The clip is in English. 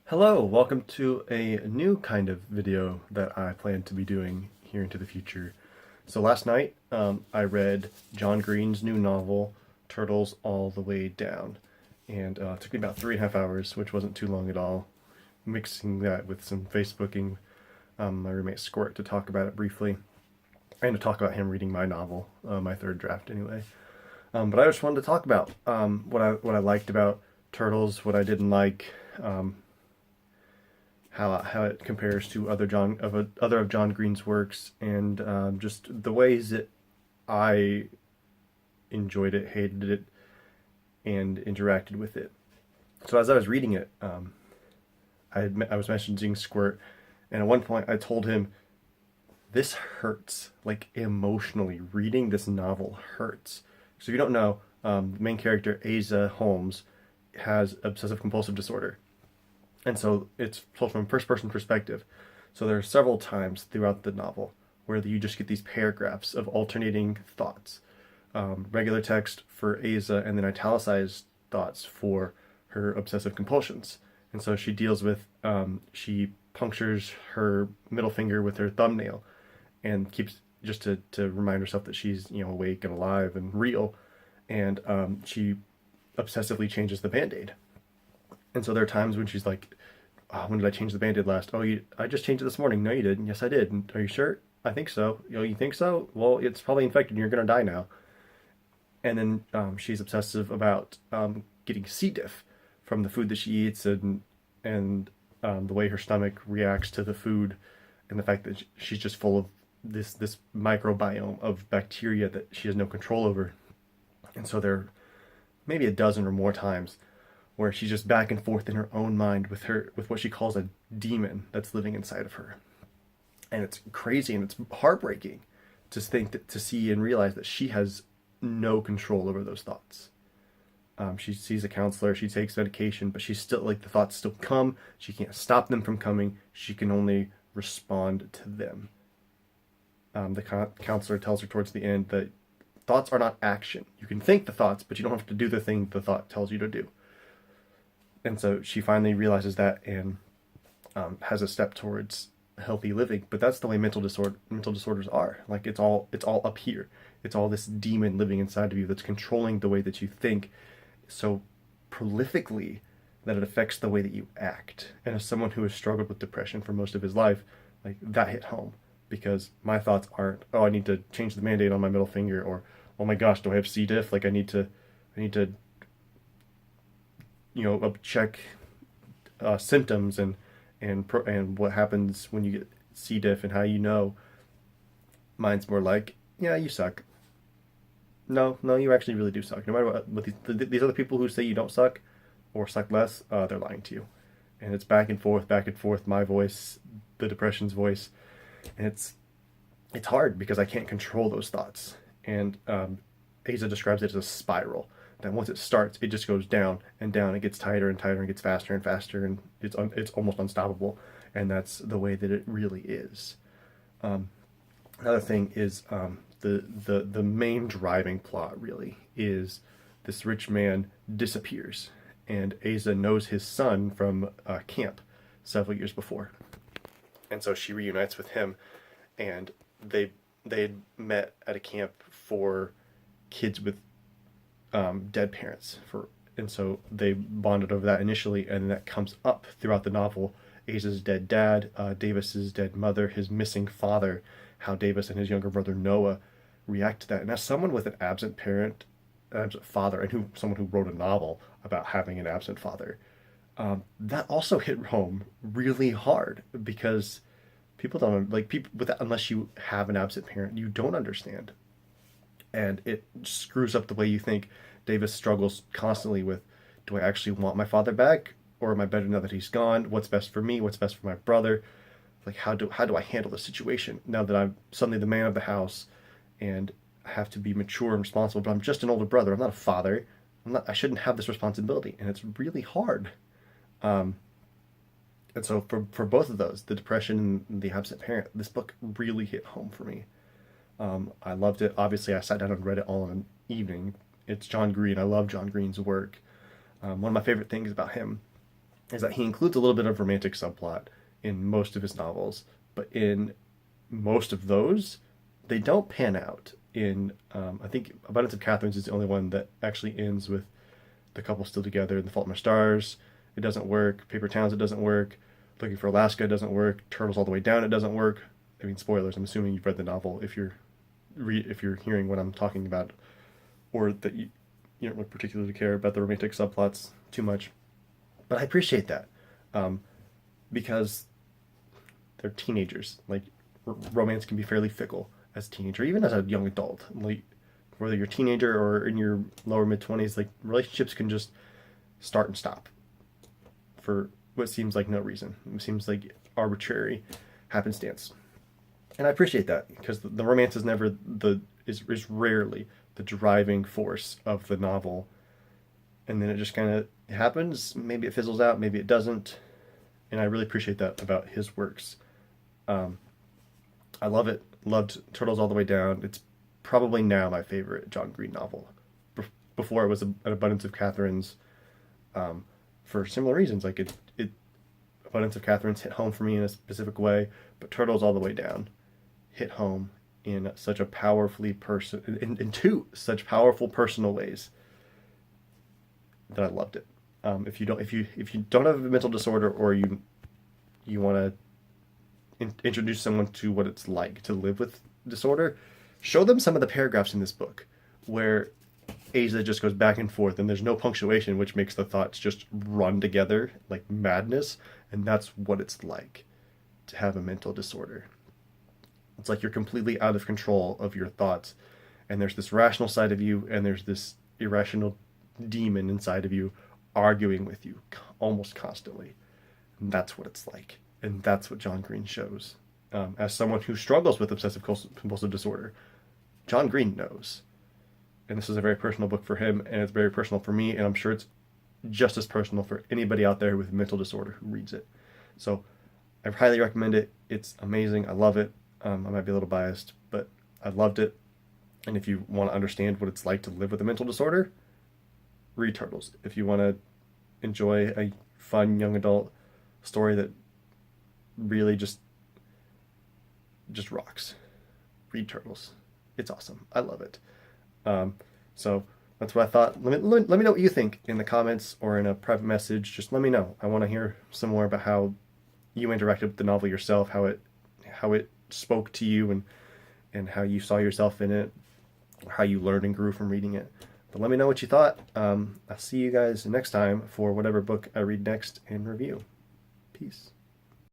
Hello, welcome to a new kind of video that I plan to be doing here into the future. So last night, I read John Green's new novel, Turtles All the Way Down, and it took me about 3.5 hours, which wasn't too long at all. Mixing that with some Facebooking, my roommate Squirt to talk about it briefly, and to talk about him reading my novel, my third draft anyway. But I just wanted to talk about what I liked about Turtles, what I didn't like. How it compares to other of John Green's works, and just the ways that I enjoyed it, hated it, and interacted with it. So as I was reading it, I was messaging Squirt, and at one point I told him, "This hurts. Like emotionally, reading this novel hurts." So if you don't know, the main character Asa Holmes has obsessive compulsive disorder. And so it's told from a first person perspective. So there are several times throughout the novel where you just get these paragraphs of alternating thoughts. Regular text for Asa and then italicized thoughts for her obsessive compulsions. And so she deals with, she punctures her middle finger with her thumbnail and keeps just to remind herself that she's, awake and alive and real. And she obsessively changes the Band-Aid. And so there are times when she's like, "Oh, when did I change the Band-Aid last? Oh, I just changed it this morning." "No, you didn't." "Yes, I did." "And are you sure?" "I think so." You think so? Well, it's probably infected and you're going to die now." And then she's obsessive about getting C. diff from the food that she eats, and the way her stomach reacts to the food, and the fact that she's just full of this microbiome of bacteria that she has no control over. And so there are maybe a dozen or more times where she's just back and forth in her own mind with what she calls a demon that's living inside of her. And it's crazy and it's heartbreaking to to see and realize that she has no control over those thoughts. She sees a counselor, she takes medication, but she's still like, the thoughts still come. She can't stop them from coming. She can only respond to them. The counselor tells her towards the end that thoughts are not action. You can think the thoughts, but you don't have to do the thing the thought tells you to do. And so she finally realizes that, and has a step towards healthy living. But that's the way mental disorders are. Like it's all up here. It's all this demon living inside of you that's controlling the way that you think so prolifically that it affects the way that you act. And as someone who has struggled with depression for most of his life, like that hit home, because my thoughts aren't, "Oh, I need to change the Band-Aid on my middle finger," or, "Oh my gosh, do I have C. diff? Like I need to check symptoms and what happens when you get C. diff and how you know." Mine's more like, "Yeah, you suck. No, you actually really do suck. No matter what these other people who say you don't suck or suck less, they're lying to you." And it's back and forth, my voice, the depression's voice, and it's hard because I can't control those thoughts. And Asa describes it as a spiral. That once it starts, it just goes down and down. It gets tighter and tighter and gets faster and faster, and it's almost unstoppable. And that's the way that it really is. Another thing is the main driving plot really is this rich man disappears, and Asa knows his son from camp several years before, and so she reunites with him, and they had met at a camp for kids with dead parents, and so they bonded over that initially, and that comes up throughout the novel. Asa's dead dad, Davis's dead mother, his missing father, how Davis and his younger brother Noah react to that. And as someone with an absent father, and someone who wrote a novel about having an absent father, that also hit home really hard, because people don't like people with that, unless you have an absent parent, you don't understand, and it screws up the way you think. Davis struggles constantly with, do I actually want my father back, or am I better now that he's gone? What's best for me? What's best for my brother? Like how do I handle the situation now that I'm suddenly the man of the house, and I have to be mature and responsible, but I'm just an older brother. I'm not a father. I shouldn't have this responsibility, and it's really hard. And so for both of those, the depression and the absent parent, this book really hit home for me. I loved it. Obviously, I sat down and read it all in an evening. It's John Green. I love John Green's work. One of my favorite things about him is that he includes a little bit of romantic subplot in most of his novels, but in most of those, they don't pan out. In I think Abundance of Catherines is the only one that actually ends with the couple still together. In The Fault in Our Stars, it doesn't work. Paper Towns, it doesn't work. Looking for Alaska, it doesn't work. Turtles All the Way Down, it doesn't work. I mean, spoilers. I'm assuming you've read the novel if you're hearing what I'm talking about, or that you don't particularly care about the romantic subplots too much. But I appreciate that, um, because they're teenagers. Like romance can be fairly fickle as a teenager, even as a young adult. Like whether you're a teenager or in your lower mid 20s, like relationships can just start and stop for what seems like no reason. It seems like arbitrary happenstance, and I appreciate that because the romance is never is rarely the driving force of the novel, and then it just kind of happens. Maybe it fizzles out, maybe it doesn't, and I really appreciate that about his works. Um, I love it. Loved Turtles All the Way Down. It's probably now my favorite John Green novel. Before it was An Abundance of Catherines, for similar reasons. Like it Abundance of Catherines hit home for me in a specific way, but Turtles All the Way Down hit home in such a powerfully in two such powerful personal ways that I loved it. If you don't have a mental disorder, or you want to introduce someone to what it's like to live with disorder, show them some of the paragraphs in this book where Asa just goes back and forth and there's no punctuation, which makes the thoughts just run together like madness. And that's what it's like to have a mental disorder. It's like you're completely out of control of your thoughts, and there's this rational side of you and there's this irrational demon inside of you arguing with you almost constantly. And that's what it's like. And that's what John Green shows. As someone who struggles with obsessive compulsive disorder, John Green knows. And this is a very personal book for him, and it's very personal for me, and I'm sure it's just as personal for anybody out there with a mental disorder who reads it. So I highly recommend it. It's amazing. I love it. I might be a little biased, but I loved it. And if you want to understand what it's like to live with a mental disorder, read Turtles. If you want to enjoy a fun young adult story that really just rocks, read Turtles. It's awesome. I love it. So that's what I thought. Let me know what you think in the comments or in a private message. Just let me know. I want to hear some more about how you interacted with the novel yourself, how it spoke to you, and how you saw yourself in it, or how you learned and grew from reading it. But let me know what you thought. I'll see you guys next time for whatever book I read next and review. Peace.